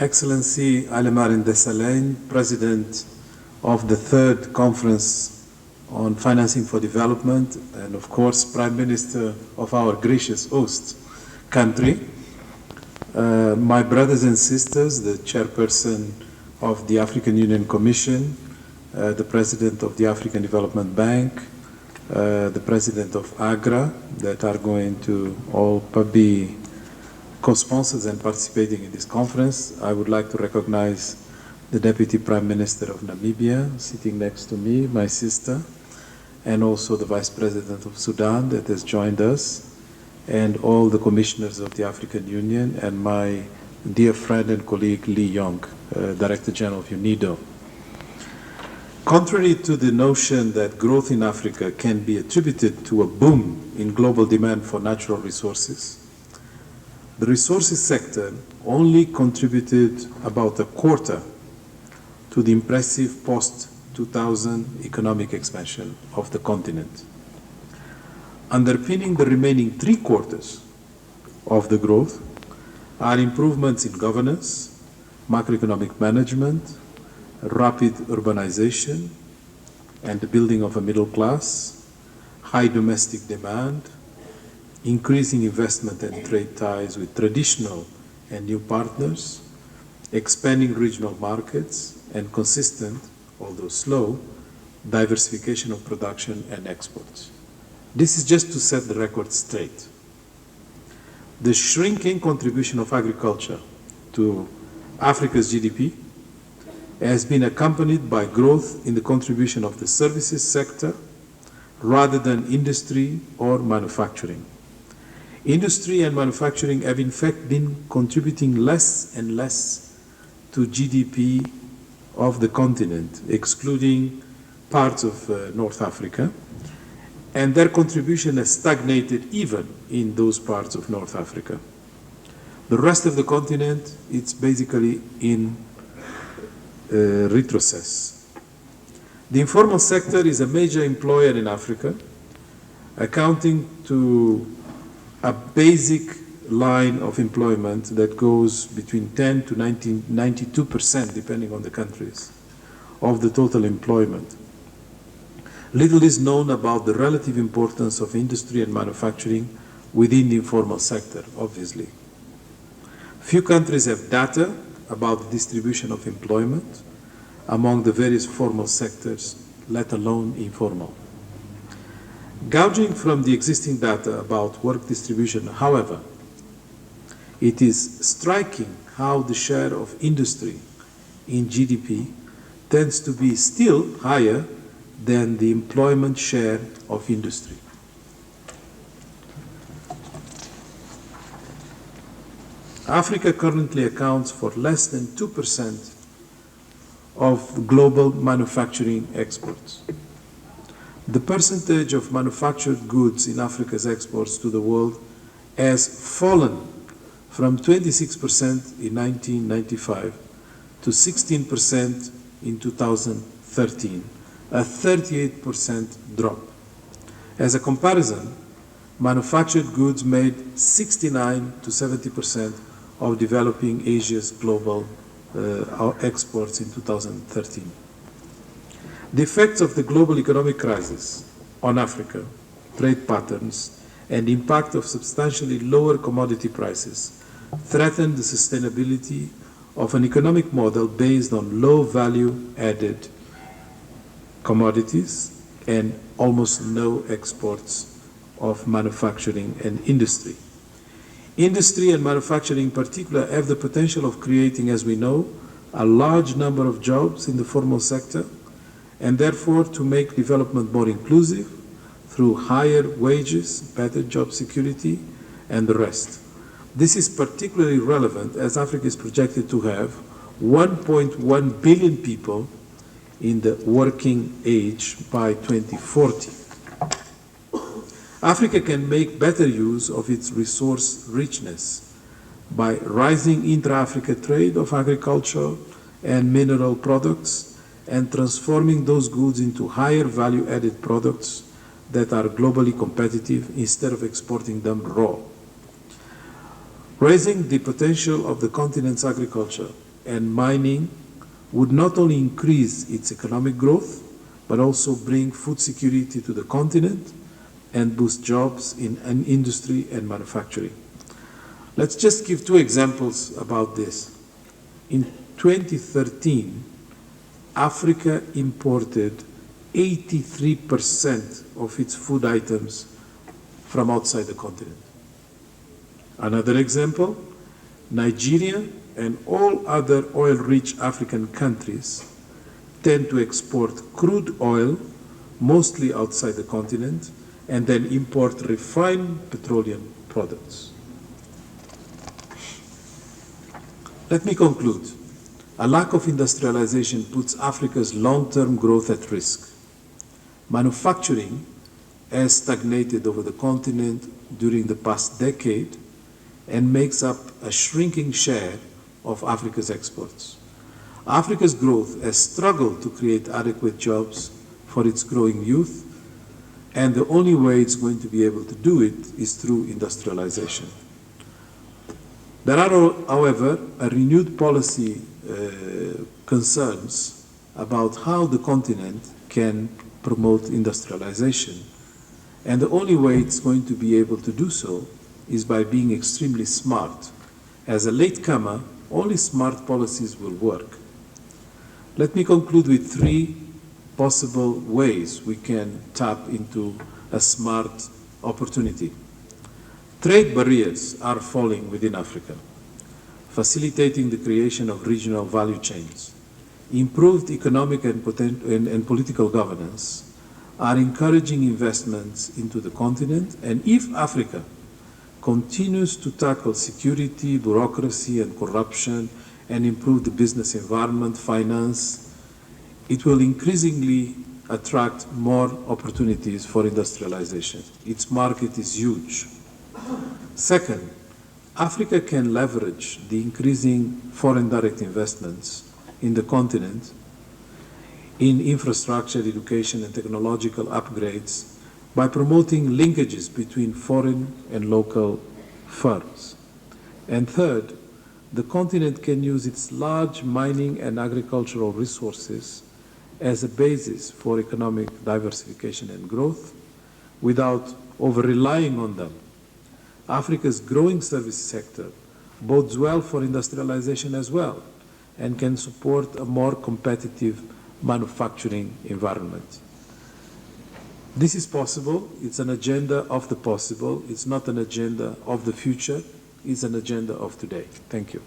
Excellency Alemarin Desalegn, President of the Third Conference on Financing for Development, and of course, Prime Minister of our gracious host country, my brothers and sisters, the Chairperson of the African Union Commission, the President of the African Development Bank, the President of AGRA, that are going to all be co-sponsors and participating in this conference. I would like to recognize the Deputy Prime Minister of Namibia, sitting next to me, my sister, and also the Vice President of Sudan that has joined us, and all the commissioners of the African Union, and my dear friend and colleague Lee Young, Director General of UNIDO. Contrary to the notion that growth in Africa can be attributed to a boom in global demand for natural resources, the resources sector only contributed about a quarter to the impressive post-2000 economic expansion of the continent. Underpinning the remaining three-quarters of the growth are improvements in governance, macroeconomic management, rapid urbanization, and the building of a middle class, high domestic demand, increasing investment and trade ties with traditional and new partners, expanding regional markets, and consistent, although slow, diversification of production and exports. This is just to set the record straight. The shrinking contribution of agriculture to Africa's GDP has been accompanied by growth in the contribution of the services sector rather than industry or manufacturing. Industry and manufacturing have in fact been contributing less and less to GDP of the continent, excluding parts of North Africa, and their contribution has stagnated even in those parts of North Africa. The rest of the continent, it's basically in retrocess. The informal sector is a major employer in Africa, accounting to a basic line of employment that goes between 10 to 92%, depending on the countries, of the total employment. Little is known about the relative importance of industry and manufacturing within the informal sector, obviously. Few countries have data about the distribution of employment among the various formal sectors, let alone informal. Gauging from the existing data about work distribution, however, it is striking how the share of industry in GDP tends to be still higher than the employment share of industry. Africa currently accounts for less than 2% of global manufacturing exports. The percentage of manufactured goods in Africa's exports to the world has fallen from 26% in 1995 to 16% in 2013, a 38% drop. As a comparison, manufactured goods made 69 to 70% of developing Asia's global exports in 2013. The effects of the global economic crisis on Africa, trade patterns, and impact of substantially lower commodity prices threaten the sustainability of an economic model based on low value-added commodities and almost no exports of manufacturing and industry. Industry and manufacturing in particular have the potential of creating, as we know, a large number of jobs in the formal sector, and therefore to make development more inclusive through higher wages, better job security, and the rest. This is particularly relevant as Africa is projected to have 1.1 billion people in the working age by 2040. Africa can make better use of its resource richness by rising intra-Africa trade of agricultural and mineral products and transforming those goods into higher value-added products that are globally competitive instead of exporting them raw. Raising the potential of the continent's agriculture and mining would not only increase its economic growth, but also bring food security to the continent and boost jobs in industry and manufacturing. Let's just give two examples about this. In 2013, Africa imported 83% of its food items from outside the continent. Another example, Nigeria and all other oil-rich African countries tend to export crude oil, mostly outside the continent, and then import refined petroleum products. Let me conclude. A lack of industrialization puts Africa's long-term growth at risk. Manufacturing has stagnated over the continent during the past decade and makes up a shrinking share of Africa's exports. Africa's growth has struggled to create adequate jobs for its growing youth, and the only way it's going to be able to do it is through industrialization. There are, however, a renewed policy concerns about how the continent can promote industrialization. And the only way it's going to be able to do so is by being extremely smart. As a latecomer, only smart policies will work. Let me conclude with three possible ways we can tap into a smart opportunity. Trade barriers are falling within Africa, facilitating the creation of regional value chains. Improved economic and political governance are encouraging investments into the continent, and if Africa continues to tackle security, bureaucracy, and corruption, and improve the business environment, finance, it will increasingly attract more opportunities for industrialization. Its market is huge. Second, Africa can leverage the increasing foreign direct investments in the continent in infrastructure, education, and technological upgrades by promoting linkages between foreign and local firms. And third, the continent can use its large mining and agricultural resources as a basis for economic diversification and growth without over-relying on them. Africa's growing service sector bodes well for industrialization as well and can support a more competitive manufacturing environment. This is possible. It's an agenda of the possible. It's not an agenda of the future. It's an agenda of today. Thank you.